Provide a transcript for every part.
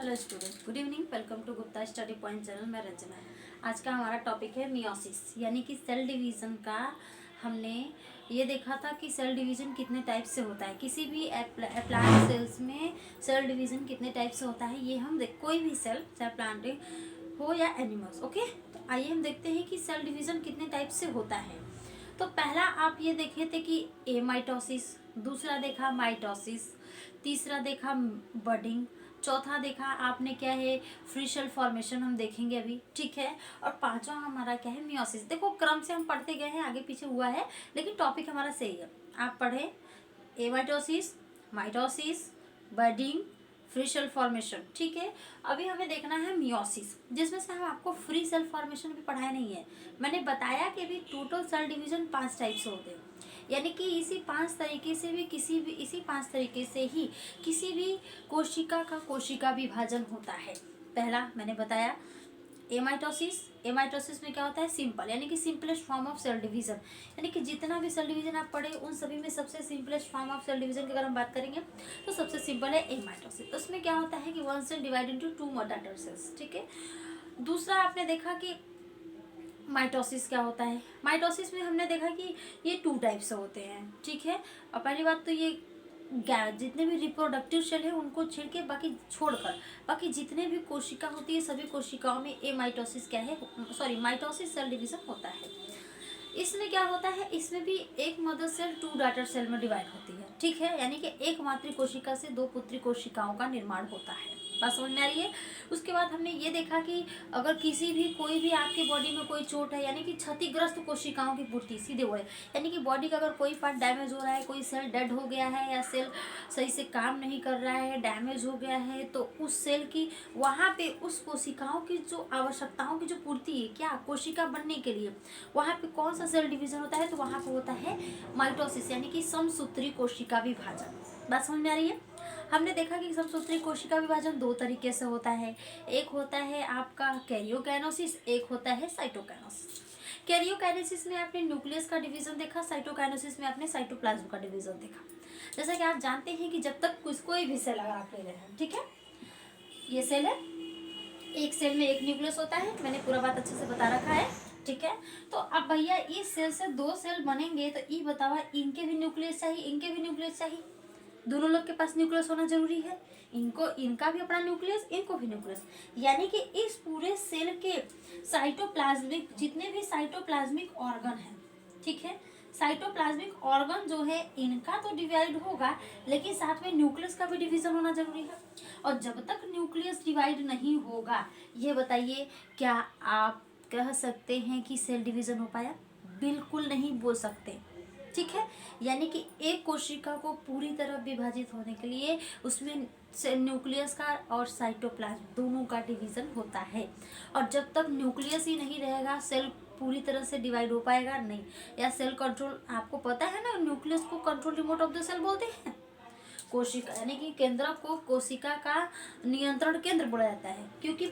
Hello student, good evening. Welcome to Gupta study point channel. मैं रंजना। आज का हमारा टॉपिक है मियोसिस, यानी कि सेल डिवीज़न का। हमने ये देखा था कि सेल डिवीज़न कितने टाइप से होता है, किसी भी प्लांट सेल्स में सेल डिवीज़न कितने टाइप से होता है ये हम कोई भी सेल, चाहे प्लांट हो या एनिमल्स। ओके, तो आइए हम देखते हैं कि सेल डिवीज़न कितने टाइप से होता है। तो पहला आप ये देखे थे कि एमाइटोसिस, दूसरा देखा माइटोसिस, तीसरा देखा बडिंग, चौथा देखा आपने क्या है फ्री शेल फॉर्मेशन, हम देखेंगे अभी, ठीक है। और पांचवा हमारा क्या है मियोसिस। देखो क्रम से हम पढ़ते गए हैं, आगे पीछे हुआ है लेकिन टॉपिक हमारा सही है। आप पढ़े amitosis, mitosis, budding, free cell formation, ठीक है। अभी हमें देखना है मियोसिस, जिसमें से हम आपको फ्री सेल फॉर्मेशन भी पढ़ाया नहीं है। मैंने बताया कि अभी टोटल सेल डिवीजन 5 टाइप से होते हैं, यानी कि इसी 5 तरीके से भी इसी 5 तरीके से ही किसी भी कोशिका का कोशिका विभाजन होता है। पहला मैंने बताया एमाइटोसिस। एमाइटोसिस में क्या होता है सिंपल, यानी कि simplest form of cell division, यानी कि जितना भी सेल डिवीजन आप पढ़े उन सभी में सबसे simplest form of cell division की अगर हम बात करेंगे तो सबसे सिंपल है एमाइटोसिस। उसमें क्या होता है कि one cell divide into 2 mother cells, ठीक है। दूसरा आपने देखा कि माइटोसिस क्या होता है। माइटोसिस में हमने देखा कि ये 2 टाइप से होते हैं, ठीक है। और पहली बात तो ये जितने भी रिप्रोडक्टिव सेल है उनको छेड़ के छोड़कर बाकी जितने भी कोशिका होती है सभी कोशिकाओं में ए माइटोसिस क्या है, सॉरी माइटोसिस सेल डिवीजन होता है। इसमें क्या होता है, इसमें भी एक मदर सेल 2 डॉटर सेल में डिवाइड होती है, ठीक है। यानी कि एक मातृ कोशिका से 2 पुत्री कोशिकाओं का निर्माण होता है। बात समझ में आ रही है। उसके बाद हमने ये देखा कि अगर किसी भी कोई भी आपकी बॉडी में कोई चोट है, यानी कि क्षतिग्रस्त कोशिकाओं की पूर्ति, सीधे हुए, यानी कि बॉडी का अगर कोई पार्ट डैमेज हो रहा है, कोई सेल डेड हो गया है या सेल सही से काम नहीं कर रहा है, डैमेज हो गया है, तो उस सेल की वहाँ पे उस कोशिकाओं की जो आवश्यकताओं की जो पूर्ति है क्या कोशिका बनने के लिए, वहाँ पे कौन सा सेल डिवीजन होता है, तो वहाँ पे होता है माइटोसिस, यानी कि समसूत्री कोशिका विभाजन। बात समझ में आ रही है। हमने देखा कि समसूत्री कोशिका विभाजन 2 तरीके से होता है। एक होता है आपका कैरियोकाइनेसिस, एक होता है साइटोकाइनेसिस। कैरियोकाइनेसिस में आपने न्यूक्लियस का डिवीजन देखा, साइटोकाइनेसिस में आपने साइटोप्लाज्म का डिवीजन देखा। जैसा कि आप जानते हैं कि जब तक कोई भी सेल अगर आप ले रहे हैं, ठीक है, ये सेल है, एक सेल में एक न्यूक्लियस होता है, मैंने पूरा बात अच्छे से बता रखा है, ठीक है। तो अब भैया इस सेल से 2 सेल बनेंगे तो ये बतावा इनके भी न्यूक्लियस चाहिए, इनके भी न्यूक्लियस चाहिए, दोनों लोग के पास न्यूक्लियस होना जरूरी है। इनको इनका भी अपना न्यूक्लियस, इनको भी न्यूक्लियस, यानी कि इस पूरे सेल के साइटोप्लाज्मिक जितने भी साइटोप्लाज्मिक ऑर्गन हैं, ठीक है, साइटोप्लाज्मिक ऑर्गन जो है इनका तो डिवाइड होगा लेकिन साथ में न्यूक्लियस का भी डिवीजन होना जरूरी है। और जब तक न्यूक्लियस डिवाइड नहीं होगा, ये बताइए क्या आप कह सकते हैं कि सेल डिवीजन हो पाया? बिल्कुल नहीं बोल सकते, ठीक है। यानी कि एक कोशिका को पूरी तरह विभाजित होने के लिए उसमें से न्यूक्लियस का और साइटोप्लाज्म दोनों का डिवीजन होता है। और जब तक न्यूक्लियस ही नहीं रहेगा सेल पूरी तरह से डिवाइड हो पाएगा नहीं। या सेल कंट्रोल, आपको पता है ना, न्यूक्लियस को control remote of the cell बोलते हैं। कोशिका यानी कि केंद्र को कोशिका का नियंत्रण केंद्र बोला जाता है, क्योंकि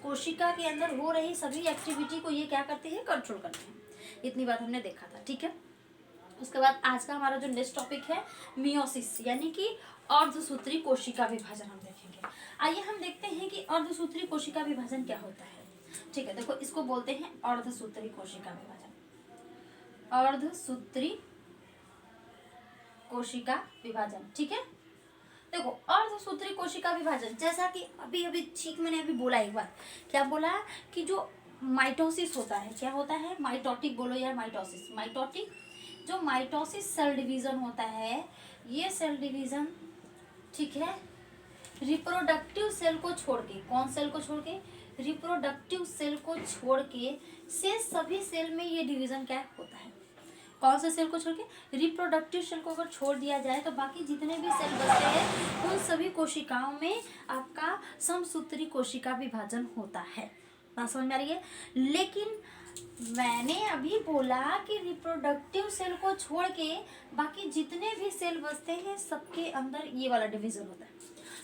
कोशिका के अंदर हो रही सभी एक्टिविटी को ये क्या करते हैं, कंट्रोल करते हैं। इतनी बात हमने देखा था, ठीक है। उसके बाद आज का हमारा जो नेक्स्ट टॉपिक है मियोसिस, यानी कि अर्धसूत्री कोशिका विभाजन हम देखेंगे। आइए हम देखते हैं कि अर्धसूत्री कोशिका विभाजन क्या होता है, ठीक है। देखो इसको बोलते हैं अर्धसूत्री कोशिका विभाजन, अर्धसूत्री कोशिका विभाजन, ठीक है। देखो अर्धसूत्री कोशिका विभाजन, जैसा कि अभी अभी ठीक मैंने अभी बोला, एक बार क्या बोला कि जो माइटोसिस होता है, क्या होता है, माइटोटिक बोलो या माइटोसिस, माइटोटिक जो माइटोसिस सेल डिवीजन होता है, ये सेल डिवीजन, ठीक है, रिप्रोडक्टिव सेल को छोड़ के, कौन सेल को छोड़ के, रिप्रोडक्टिव सेल को छोड़ के से सभी सेल में ये डिवीजन क्या होता है, कौन से सेल को छोड़ के, रिप्रोडक्टिव सेल को अगर छोड़ दिया जाए तो बाकी जितने भी सेल बचते हैं उन सभी कोशिकाओं में आपका समसूत्री कोशिका विभाजन होता है। बात समझ में आ रही है। लेकिन मैंने अभी बोला कि रिप्रोडक्टिव सेल को छोड़ के बाकी जितने भी सेल बचते हैं सबके अंदर ये वाला डिवीजन होता है।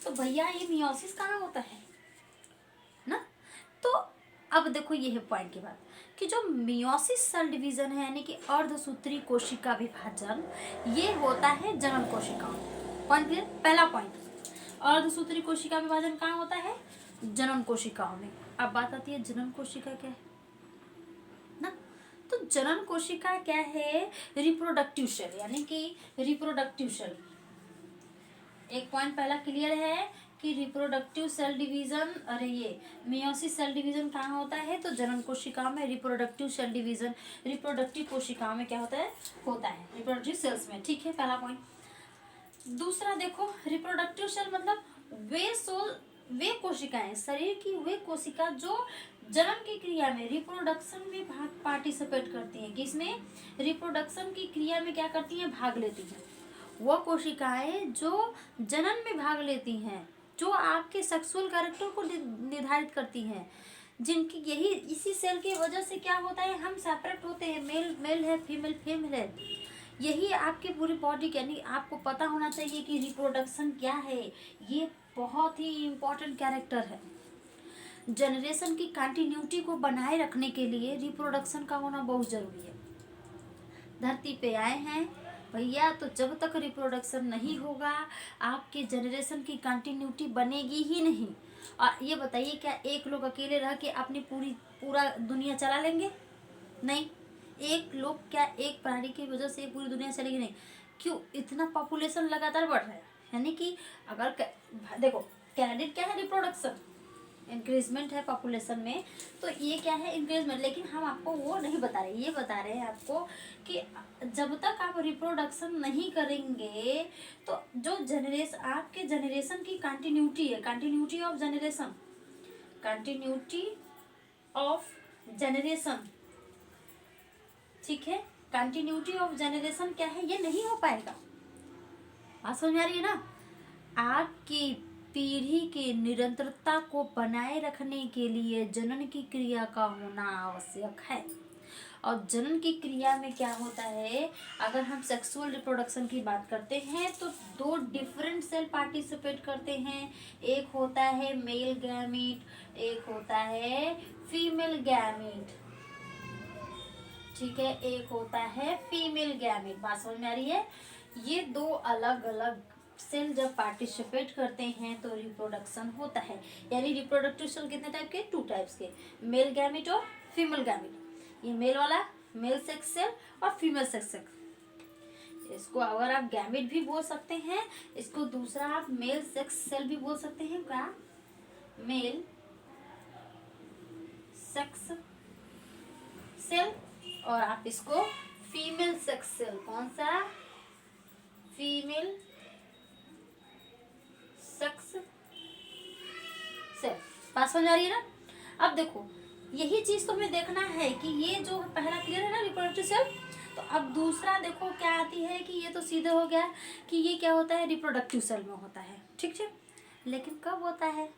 तो भैया ये मियोसिस कहाँ होता है ना। तो अब देखो ये है पॉइंट की बात कि जो मियोसिस सेल डिवीजन है यानी कि अर्धसूत्री कोशिका विभाजन, ये होता है जनन कोशिकाओं। Point clear. पहला पॉइंट, अर्धसूत्री कोशिका विभाजन कहाँ होता है? जनन कोशिकाओं में। अब बात आती है जनन कोशिका क्या है ना। तो जनन कोशिका क्या है? रिप्रोडक्टिव सेल, यानी कि रिप्रोडक्टिव सेल। एक पॉइंट पहला क्लियर है कि रिप्रोडक्टिव सेल डिवीजन, अरे ये मियोसिस सेल डिवीजन कहाँ होता है? तो जनन कोशिकाओं में। रिप्रोडक्टिव सेल डिवीजन रिप्रोडक्टिव कोशिकाओं में क्या होता है? रिप्रोडक्टिव सेल्स में। ठीक है, पहला पॉइंट। दूसरा देखो, रिप्रोडक्टिव सेल मतलब वे कोशिकाएं, शरीर की वे कोशिका जो जनन की क्रिया में, रिप्रोडक्शन में पार्टिसिपेट करती हैं। किसमें? रिप्रोडक्शन की क्रिया में क्या करती हैं? भाग लेती हैं। वह कोशिकाएं जो जनन में भाग लेती हैं, जो आपके सेक्सुअल कैरेक्टर को निर्धारित करती हैं, जिनकी यही इसी सेल की वजह से क्या होता है, हम सेपरेट होते हैं। मेल मेल है, फीमेल फीमेल है। यही आपके पूरी बॉडी, यानी आपको पता होना चाहिए कि रिप्रोडक्शन क्या है। ये बहुत ही इम्पोर्टेंट कैरेक्टर है। जनरेशन की कंटिन्यूटी को बनाए रखने के लिए रिप्रोडक्शन का होना बहुत जरूरी है। धरती पे आए हैं भैया, तो जब तक रिप्रोडक्शन नहीं होगा आपके जनरेशन की कंटिन्यूटी बनेगी ही नहीं। और ये बताइए, क्या एक लोग अकेले रह के अपनी पूरा दुनिया चला लेंगे? नहीं। एक लोग क्या एक प्राणी की वजह से पूरी दुनिया चलेगी? नहीं। क्यों? इतना पॉपुलेशन लगातार बढ़ रहा है, यानी कि अगर देखो, कैंडिडेट क्या है? रिप्रोडक्शन, इंक्रीजमेंट है पॉपुलेशन में, तो ये क्या है? इंक्रीजमेंट। लेकिन हम आपको वो नहीं बता रहे, ये बता रहे हैं आपको कि जब तक आप रिप्रोडक्शन नहीं करेंगे तो जो आपके जनरेशन की कंटिन्यूटी है, कंटिन्यूटी ऑफ जनरेशन, ठीक है, कंटिन्यूटी ऑफ जनरेशन क्या है? ये नहीं हो पाएगा। बात समझ में आ रही है ना? आपकी पीढ़ी के निरंतरता को बनाए रखने के लिए जनन की क्रिया का होना आवश्यक है। और जनन की क्रिया में क्या होता है? अगर हम सेक्सुअल रिप्रोडक्शन की बात करते हैं तो दो डिफरेंट सेल पार्टिसिपेट करते हैं। एक होता है मेल गैमीट, एक होता है फीमेल गैमीट। ठीक है, एक होता है फीमेल गैमीट। बात समझ में आ रही है? ये दो अलग अलग सेल जब पार्टिसिपेट करते हैं तो रिप्रोडक्शन होता है। यानी रिप्रोडक्टिव सेल कितने टाइप के? 2 टाइप्स के, मेल गैमीट और फीमेल गैमीट। ये मेल वाला मेल सेक्स सेल और फीमेल सेक्स सेल। इसको अगर आप गैमीट भी बोल सकते हैं, इसको दूसरा आप मेल सेक्स सेल भी बोल सकते हैं। क्या? Male sex cell. और आप इसको फीमेल सेक्स सेल, कौन सा? Female sex cell. बात समझ आ रही है ना? अब देखो, यही चीज तो हमें देखना है कि ये जो पहला क्लियर है ना, रिप्रोडक्टिव सेल। तो अब दूसरा देखो क्या आती है कि ये तो सीधे हो गया कि ये क्या होता है? रिप्रोडक्टिव सेल में होता है। ठीक है, लेकिन कब होता है?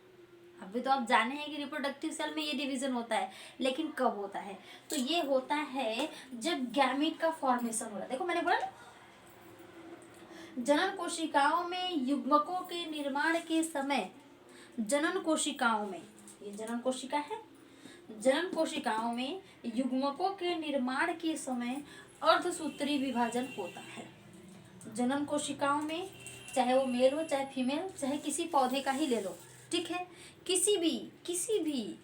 अभी तो आप जाने हैं कि रिप्रोडक्टिव सेल में ये डिवीजन होता है, लेकिन कब होता है? तो ये होता है जब गैमीट का फॉर्मेशन हो रहा है। देखो मैंने बोला जनन कोशिकाओं में युग्मकों के निर्माण के समय, जनन कोशिकाओं में, ये जनन कोशिका है, जनन कोशिकाओं में युग्मकों के निर्माण के समय अर्धसूत्री विभाजन होता है। जनन कोशिकाओं में, चाहे वो मेल हो चाहे फीमेल, चाहे किसी पौधे का ही ले लो, ठीक है, किसी भी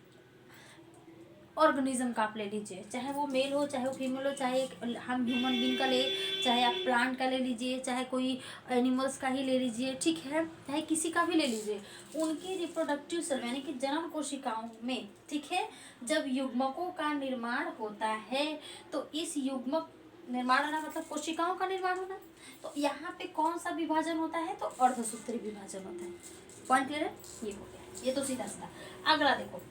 ऑर्गेनिज्म का आप ले लीजिए, चाहे वो मेल हो चाहे वो फीमेल हो, चाहे हम ह्यूमन बींग का ले, चाहे आप प्लांट का ले लीजिए, चाहे कोई एनिमल्स का ही ले लीजिए, ठीक है, चाहे किसी का भी ले लीजिए, उनकी रिप्रोडक्टिव सेल यानी कि जनन कोशिकाओं में, ठीक है, जब युग्मकों का निर्माण होता है तो इस युग्मक निर्माण होना मतलब कोशिकाओं का निर्माण होना, तो यहाँ पे कौन सा विभाजन होता है? तो अर्धसूत्री विभाजन होता है। पॉइंट क्लियर है? ये हो गया, ये तो सीधा सीधा। अगला देखो,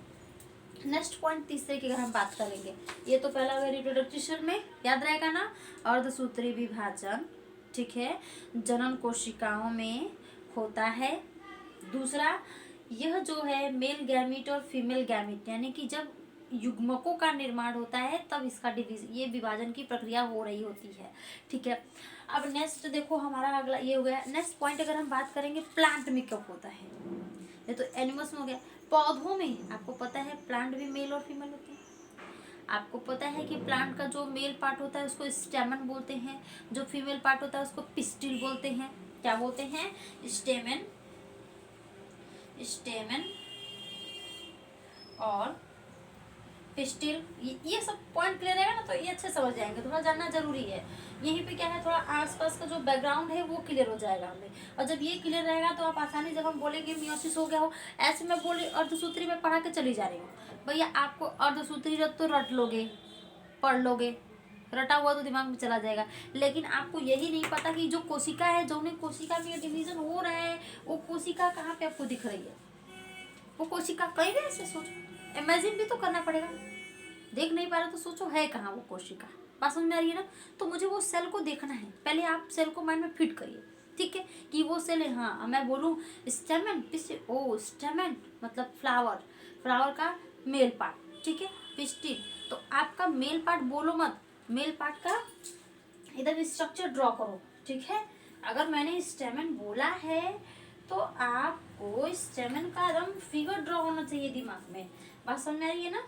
नेक्स्ट पॉइंट तीसरे की अगर हम बात करेंगे, ये तो पहला अगर रिप्रोडक्टिव सेल में याद रहेगा ना, अर्धसूत्री विभाजन, ठीक है, जनन कोशिकाओं में होता है। दूसरा, यह जो है मेल गैमीट और फीमेल गैमीट, यानी कि जब युग्मकों का निर्माण होता है तब इसका ये विभाजन की प्रक्रिया हो रही होती है। ठीक है, अब नेक्स्ट देखो हमारा अगला ये हो गया। नेक्स्ट पॉइंट अगर हम बात करेंगे प्लांट में कब होता है, ये तो एनिमल्स में हो गया। पौधों में आपको पता है प्लांट भी मेल और फीमेल होते हैं। आपको पता है कि प्लांट का जो मेल पार्ट होता है उसको स्टेमन बोलते हैं, जो फीमेल पार्ट होता है उसको पिस्टिल बोलते हैं। क्या बोलते हैं? स्टेमन स्टेमन और पिस्टिल। ये सब पॉइंट क्लियर रहेगा ना तो ये अच्छे समझ जाएंगे, थोड़ा जानना जरूरी है। यहीं पे क्या है, थोड़ा आसपास का जो बैकग्राउंड है वो क्लियर हो जाएगा हमें, और जब ये क्लियर रहेगा तो आप आसानी, जब हम बोलेंगे मियोसिस हो गया हो, ऐसे में बोले अर्धसूत्री में पढ़ा के चली जा रही हूँ, भैया आपको अर्धसूत्री तो रट लोगे, पढ़ लोगे, रटा हुआ तो दिमाग में चला जाएगा, लेकिन आपको यही नहीं पता कि जो कोशिका है, जो उन्हें कोशिका में डिवीजन हो रहा है, वो कोशिका कहाँ पे आपको दिख रही है, वो कोशिका कहीं भी, ऐसे सोचो, इमेजिन भी तो करना पड़ेगा, देख नहीं पा रहे तो सोचो है कहाँ वो कोशिका। बात समझ में आ रही है ना? तो मुझे वो सेल को देखना है, पहले आप सेल को माइंड में फिट करिए, ठीक है, कि वो सेल है। हाँ, मैं बोलूँ स्टेमन, ओ स्टेमन मतलब फ्लावर, फ्लावर का मेल पार्ट, ठीक है, पिस्टिल, तो आपका मेल पार्ट बोलो मत, मेल पार्ट का इधर स्ट्रक्चर ड्रॉ करो, ठीक है। अगर मैंने स्टेमन बोला है तो आपको स्टेमन का एकदम फिगर ड्रॉ होना चाहिए दिमाग में। बात समझ में आ रही है ना?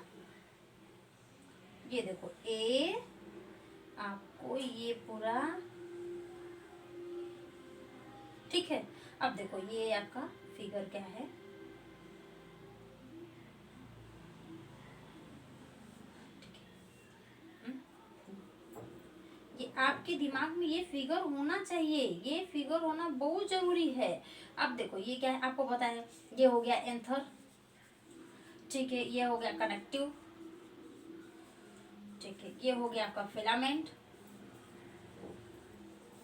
ये देखो, ए आपको ये पूरा, ठीक है। अब देखो ये आपका फिगर क्या है, ये आपके दिमाग में ये फिगर होना चाहिए, ये फिगर होना बहुत जरूरी है। अब देखो ये क्या है, आपको पता है, ये हो गया एंथर, ठीक है, ये हो गया कनेक्टिव, ठीक है, ये हो गया आपका फिलामेंट,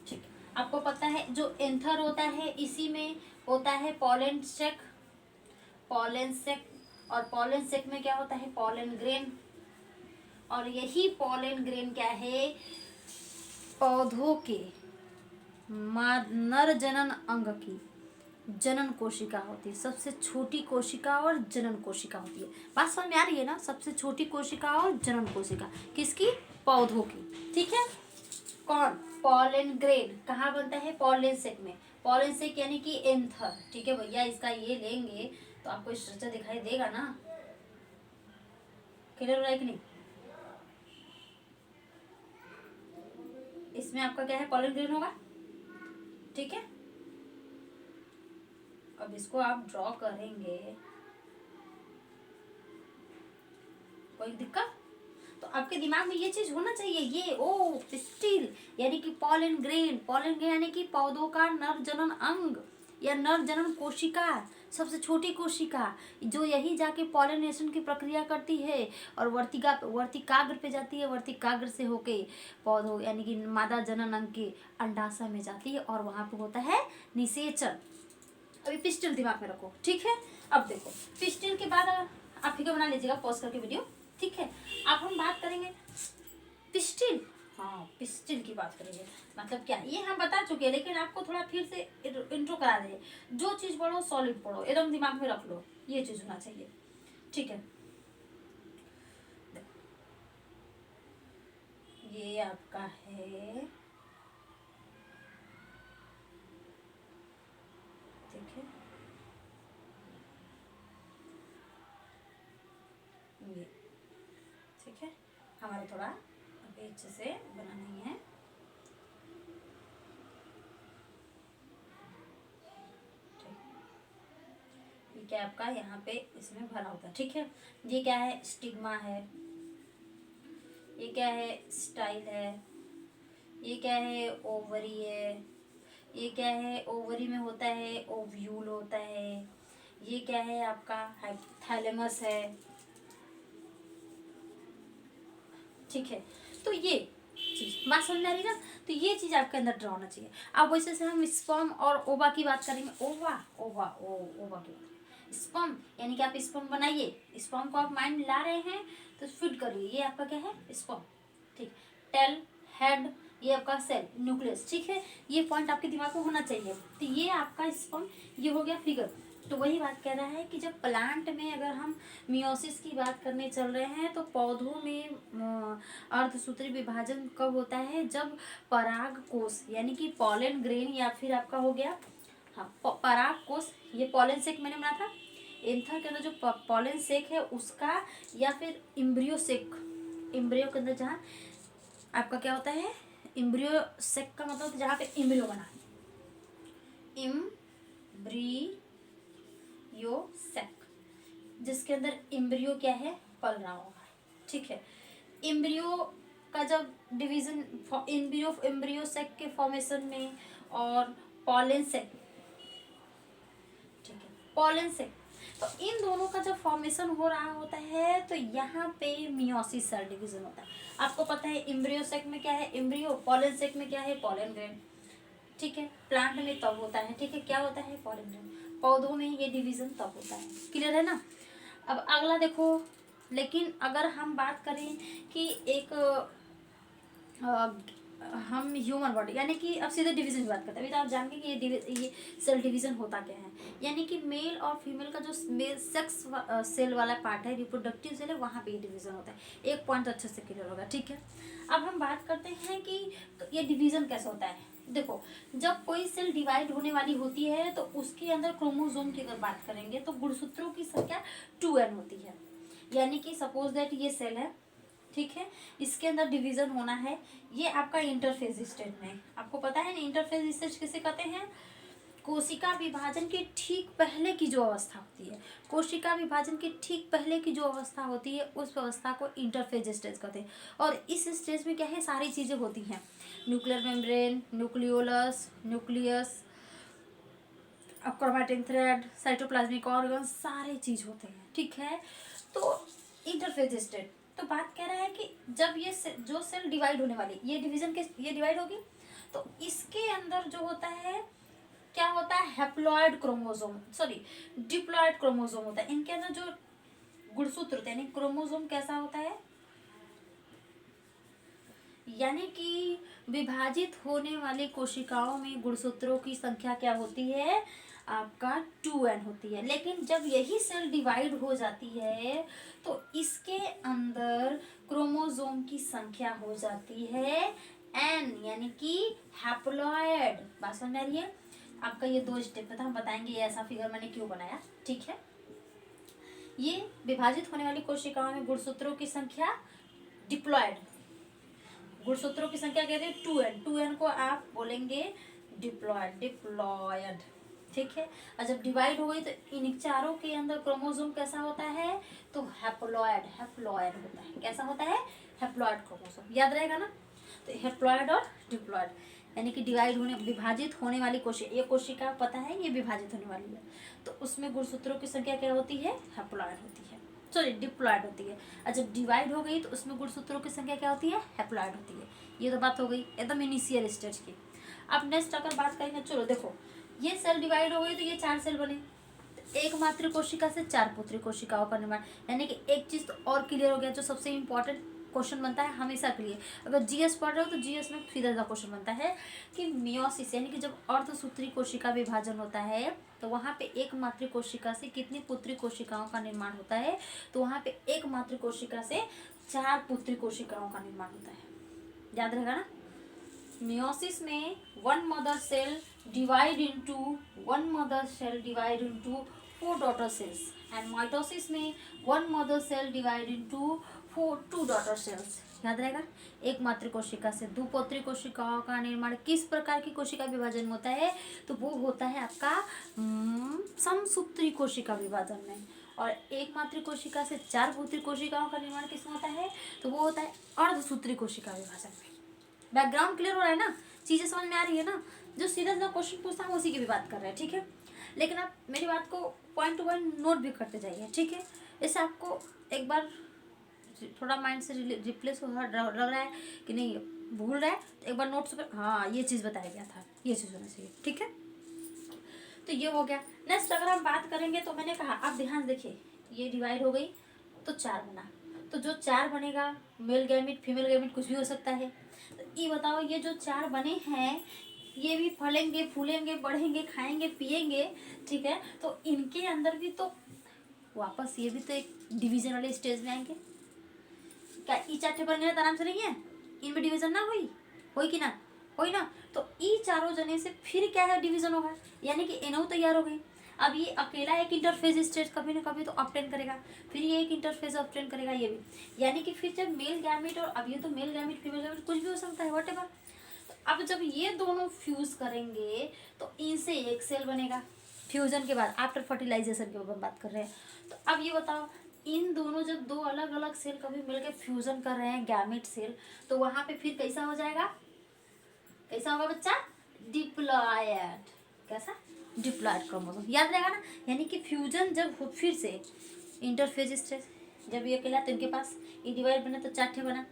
ठीक है। आपको पता है जो एंथर होता है इसी में होता है पॉलन सेक, पॉलन सेक, और पॉलन सेक में क्या होता है, पॉलन ग्रेन, और यही पॉलन ग्रेन क्या है, पौधों के नर जनन अंग की जनन कोशिका होती है, सबसे छोटी कोशिका और जनन कोशिका होती है। बात समझ में आ रही है ना? सबसे छोटी कोशिका और जनन कोशिका किसकी, पौधों की, ठीक है। कौन, पॉलन ग्रेन कहाँ बनता है, पॉलन सेक में, पॉलन सेक यानी कि एंथर, ठीक है भैया, इसका ये लेंगे तो आपको स्ट्रक्चर दिखाई देगा ना, क्लियर हो रहा है कि नहीं? इसमें आपका क्या है, पॉलन ग्रेन होगा, ठीक है। अब इसको आप ड्रॉ करेंगे, कोई दिक्कत? तो आपके दिमाग में ये चीज होना चाहिए, ये ओ पिस्टिल यानी कि पॉलन ग्रेन, पॉलन ग्रेन यानी कि पौधों का नर जनन अंग या नर जनन कोशिका, सबसे छोटी कोशिका, जो यही जाके पॉलिनेशन की प्रक्रिया करती है और वर्तिकाग्र पे जाती है, वर्तिकाग्र से होके पौधों यानी कि मादा जनन अंग के अंडाशय में जाती है और वहां पे होता है निषेचन। अभी पिस्टिल दिमाग में रखो, ठीक है। अब देखो पिस्टिल के बाद आप फिगर बना लीजिएगा पॉज करके वीडियो, ठीक है। अब हम बात करेंगे पिस्टिल, हाँ पिस्टिल की बात करेंगे, मतलब क्या, ये हम बता चुके हैं, लेकिन आपको थोड़ा फिर से इंट्रो करा देंगे। जो चीज़ पढ़ो सॉलिड पढ़ो, एकदम दिमाग में रख लो, ये चीज़ होना चाहिए, ठीक है। ये आपका है, ठीक है, ये ठीक है, हमारा थोड़ा अभी अच्छे से बना नहीं है, ये क्या आपका यहाँ पे इसमें भरा होगा, ठीक है। ये क्या है, स्टिग्मा है, ये क्या है, स्टाइल है, ये क्या है, ओवरी है, ये क्या है, ओवरी में होता है ओव्यूल होता है, ये क्या है आपका थैलेमस है, ठीक है। तो ये चीज बात समझ में आ रही ना? तो ये चीज आपके अंदर ड्रा होना चाहिए। अब वैसे से हम स्पर्म और ओवा की बात करेंगे, ओवा ओवा ओवा की बात, स्पर्म यानी कि आप स्पर्म बनाइए, स्पर्म को आप माइंड ला रहे हैं तो फिट करिए, ये आपका क्या है, स्पर्म, ठीक। टेल, हेड, ये आपका सेल न्यूक्लियस, ठीक है। ये पॉइंट आपके दिमाग में होना चाहिए। तो ये आपका स्पर्म, ये हो गया फिगर। तो वही बात कह रहा है कि जब प्लांट में अगर हम मियोसिस की बात करने चल रहे हैं तो पौधों में अर्धसूत्री विभाजन कब होता है, जब पराग कोष यानी कि पॉलन ग्रेन या फिर आपका हो गया, हाँ पराग कोष, ये पॉलन सेक मैंने बनाया था, एंथर के अंदर जो पॉलन सेक है उसका, या फिर इम्ब्रियो सेक, इम्ब्रियो के अंदर जहाँ आपका क्या होता है, इम्ब्रियो सेक का मतलब जहाँ पे इम्ब्रियो बना, इम्ब्रियो एम्ब्रियोसेक, जिसके अंदर एम्ब्रियो क्या है, पल रहा होगा, ठीक है। एम्ब्रियो का जब डिवीजन, एम्ब्रियोसेक के फॉर्मेशन में और पॉलन सेक, ठीक है, पॉलन सेक, तो इन दोनों का जब फॉर्मेशन हो रहा होता है तो यहाँ पे मियोसिस सेल डिवीजन होता है। आपको पता है एम्ब्रियोसेक में क्या है, एम्ब्रियो, पॉलन सेक में क्या है, पॉलन ग्रेन, ठीक है। प्लांट में तब होता है, ठीक है, क्या होता है, पॉलन ग्रेन। पौधों में ये डिवीजन तब होता है, क्लियर है ना। अब अगला देखो, लेकिन अगर हम बात करें कि एक हम ह्यूमन बॉडी, यानी कि अब सीधे डिवीजन की बात करते हैं। अभी तो आप जानेंगे कि ये सेल डिवीजन होता क्या है। यानी कि मेल और फीमेल का जो मेल सेक्स सेल वाला पार्ट है, रिप्रोडक्टिव सेल है, वहाँ पे ये डिवीजन होता है। एक पॉइंट अच्छे से क्लियर होगा, ठीक है। अब हम बात करते हैं कि ये डिवीजन कैसे होता है। देखो, जब कोई सेल डिवाइड होने वाली होती है तो उसके अंदर क्रोमोसोम की अगर बात करेंगे तो गुणसूत्रों की संख्या 2n होती है। यानी कि सपोज दैट ये सेल है, ठीक है, इसके अंदर डिवीजन होना है। ये आपका इंटरफेज स्टेज में, आपको पता है ना इंटरफेज स्टेज किसे कहते हैं, कोशिका विभाजन के ठीक पहले की जो अवस्था होती है, कोशिका विभाजन के ठीक पहले की जो अवस्था होती है उस अवस्था को इंटरफेज स्टेज कहते हैं। और इस स्टेज में क्या है, सारी चीज़ें होती हैं, nuclear membrane, nucleolus, nucleus, chromatin thread, cytoplasmic organ, सारे चीज होते हैं, ठीक है। तो इंटरफेज स्टेट, तो बात कह रहा है कि जब ये जो सेल डिवाइड होने वाली, ये डिवीजन के ये डिवाइड होगी तो इसके अंदर जो होता है क्या होता है, haploid chromosome, sorry diploid chromosome होता है। इनके अंदर जो गुणसूत्र होते हैं, यानी क्रोमोसोम कैसा होता है, यानी कि विभाजित होने वाली कोशिकाओं में गुणसूत्रों की संख्या क्या होती है, आपका 2n होती है। लेकिन जब यही सेल डिवाइड हो जाती है तो इसके अंदर क्रोमोसोम की संख्या हो जाती है n, यानी कि हैप्लॉइड। बात समझ में आ रही है। आपका ये 2 स्टेप था, हम बताएंगे ये ऐसा फिगर मैंने क्यों बनाया, ठीक है। ये विभाजित होने वाली कोशिकाओं में गुणसूत्रों की संख्या डिप्लॉइड, गुणसूत्रों की संख्या कहते हैं 2n, 2n को आप बोलेंगे डिप्लॉयड, डिप्लॉयड, ठीक है। और जब डिवाइड हो गई तो इन चारों के अंदर क्रोमोसोम कैसा होता है, तो हैप्लॉयड, हैप्लॉयड होता है। कैसा होता है, हैप्लॉयड क्रोमोसोम, याद रहेगा ना। तो हैप्लॉयड और डिप्लॉयड, यानी कि डिवाइड होने, विभाजित होने वाली कोशिका, ये कोशिका पता है ये विभाजित होने वाली है, तो उसमें गुणसूत्रों की संख्या क्या होती है, हैप्लॉयड होती है, सॉरी डिप्लॉयड होती है। और जब डिवाइड हो गई तो उसमें गुणसूत्रों की संख्या क्या होती है, हैप्लॉयड होती है। ये तो बात हो गई एकदम इनिशियल स्टेज की। अब नेक्स्ट अगर बात करेंगे, चलो देखो, ये सेल डिवाइड हो गई तो ये 4 सेल बने, तो एक मात्र कोशिका से 4 पुत्री कोशिकाओं का निर्माण। यानी कि एक चीज तो और क्लियर हो गया, जो सबसे इंपॉर्टेंट क्वेश्चन बनता है हमेशा के लिए, अगर जीएस पढ़ रहे हो तो जीएस में सीधा सा क्वेश्चन बनता है कि मियोसिस, यानी कि जब अर्धसूत्री कोशिका विभाजन होता है तो वहाँ पे एक मात्र कोशिका से कितनी पुत्री कोशिकाओं का निर्माण होता है, तो वहाँ पे एक मात्र कोशिका से 4 पुत्री कोशिकाओं का निर्माण होता है, याद रहेगा ना। मियोसिस में one mother cell divide into 4 daughter cells, and mitosis में one mother cell divide into 2 daughter cells, याद रहेगा। एक मात्र कोशिका से 2 पुत्री कोशिकाओं का निर्माण। किस प्रकार की कोशिका विभाजन होता है, तो वो होता है आपका समसूत्री कोशिका विभाजन में। और एक मात्र कोशिका से 4 पुत्री कोशिकाओं का निर्माण किसमें होता है, तो वो होता है अर्धसूत्री कोशिका विभाजन में। बैकग्राउंड क्लियर हो रहा है ना, चीजें समझ में आ रही है ना। जो सीधा सीधा क्वेश्चन पूछता है उसी की भी बात कर रहे हैं, ठीक है। लेकिन आप मेरी बात को पॉइंट टू पॉइंट नोट भी करते जाइए, ठीक है। इससे आपको एक बार थोड़ा माइंड से रिप्लेस हो लग रहा है कि नहीं भूल रहा है, तो एक बार नोट्स पे हाँ ये चीज़ बताया गया था, ये चीज़ होना चाहिए, ठीक है। तो ये हो गया। नेक्स्ट अगर हम बात करेंगे तो मैंने कहा आप ध्यान देखिए, ये डिवाइड हो गई तो 4 बना, तो जो 4 बनेगा मेल गैमिट फीमेल गैमिट कुछ भी हो सकता है। तो ये बताओ, ये जो 4 बने हैं ये भी फलेंगे फूलेंगे बढ़ेंगे खाएंगे पिएंगे, ठीक है। तो इनके अंदर भी तो वापस ये भी तो एक डिवीजन वाले स्टेज में आएंगे। क्या ई 4 बन गए तो आराम से नहीं है, इनमें डिवीजन ना हुई कि ना हुई ना, तो ई चारों जने से फिर क्या है डिवीजन होगा, यानी कि एनओ तैयार हो गई। अब ये अकेला एक इंटरफेज स्टेज कभी ना कभी तो ऑब्टेन करेगा, फिर ये एक इंटरफेज ऑब्टेन करेगा ये भी, यानी कि फिर जब मेल गैमिट, और अब ये तो मेल गैमिट फीमेल गैमिट कुछ भी हो सकता है वट एवर। तो अब जब ये दोनों फ्यूज करेंगे तो इनसे एक सेल बनेगा, फ्यूजन के बाद आफ्टर फर्टिलाइजेशन के ऊपर बात कर रहे हैं। तो अब ये बताओ, इन दोनों जब दो अलग अलग सेल कभी मिलकर फ्यूजन कर रहे हैं गैमेट सेल, तो वहां पे फिर कैसा हो जाएगा, कैसा होगा बच्चा, डिप्लॉयड। कैसा, डिप्लॉयड क्रोमोसोम, याद रहेगा ना। यानी कि फ्यूजन जब फिर से इंटरफेज स्टेज जब ये कहला, तो इनके पास ये डिवाइड बने तो 4 ठे बना,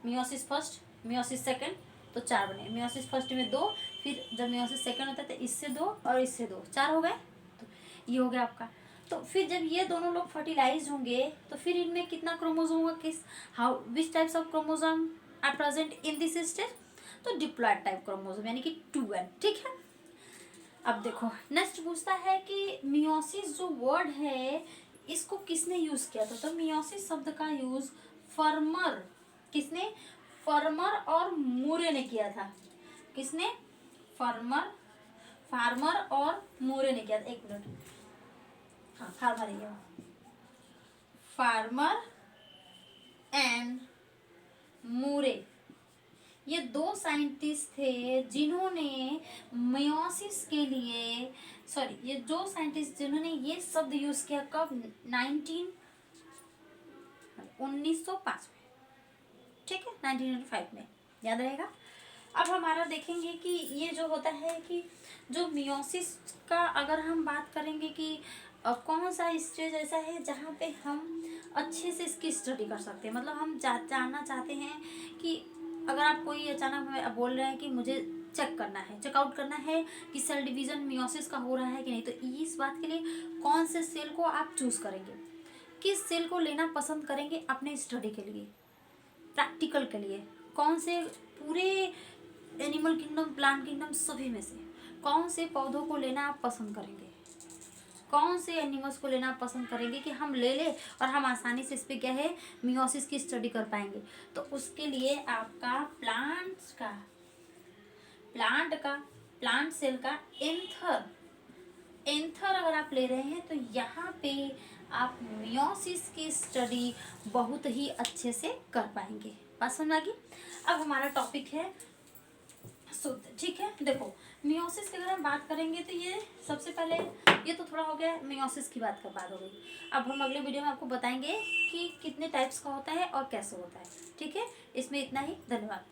मियोसिस फर्स्ट, मियोसिस सेकंड, तो 4 बने। मियोसिस फर्स्ट में 2, फिर जब मियोसिस सेकंड होता है तो इससे 2 और इससे 2, 4 हो गए। तो ये हो गया आपका। तो फिर जब ये दोनों लोग फर्टिलाइज होंगे तो फिर इनमें कितना क्रोमोसोम होगा, किस how which types of chromosome are present in this stage, तो डिप्लॉयड टाइप क्रोमोसोम यानी कि 2n। ठीक है। अब देखो नेक्स्ट पूछता है कि मियोसिस जो वर्ड है इसको किसने यूज किया था। तो मियोसिस शब्द का यूज फर्मर, किसने, फर्मर और मूरे ने किया था। किसने, फार्मर, फार्मर और मूरे ने किया था। एक मिनट, हाँ फार्मर ही है, फार्मर एंड मूरे, ये 2 साइंटिस्ट थे जिन्होंने मियोसिस के लिए, सॉरी ये 2 साइंटिस्ट जिन्होंने ये शब्द यूज किया कब, 1905 में। ठीक है, 1905 में, याद रहेगा। अब हमारा देखेंगे कि ये जो होता है कि जो मियोसिस का अगर हम बात करेंगे कि कौन सा स्टेज ऐसा है जहाँ पे हम अच्छे से इसकी स्टडी कर सकते हैं। मतलब हम जानना चाहते हैं कि अगर आप कोई अचानक हमें बोल रहे हैं कि मुझे चेक करना है, चेकआउट करना है कि सेल डिवीज़न मियोसिस का हो रहा है कि नहीं, तो इस बात के लिए कौन से सेल को आप चूज़ करेंगे, किस सेल को लेना पसंद करेंगे अपने स्टडी के लिए, प्रैक्टिकल के लिए, कौन से पूरे एनिमल किंगडम, प्लांट किंगडम सभी में से कौन से पौधों को लेना आप पसंद करेंगे, कौन से एनिमल्स को लेना आप पसंद करेंगे कि हम ले लें और हम आसानी से इस पर क्या है मियोसिस की स्टडी कर पाएंगे। तो उसके लिए आपका प्लांट सेल का एंथर अगर आप ले रहे हैं तो यहाँ पे आप मियोसिस की स्टडी बहुत ही अच्छे से कर पाएंगे। बात समझ आ गई। अब हमारा टॉपिक है शुद्ध। ठीक है, देखो मियोसिस की अगर हम बात करेंगे तो ये सबसे पहले ये तो थोड़ा हो गया मियोसिस की बात हो गई। अब हम अगले वीडियो में आपको बताएंगे कि कितने टाइप्स का होता है और कैसे होता है। ठीक है, इसमें इतना ही, धन्यवाद।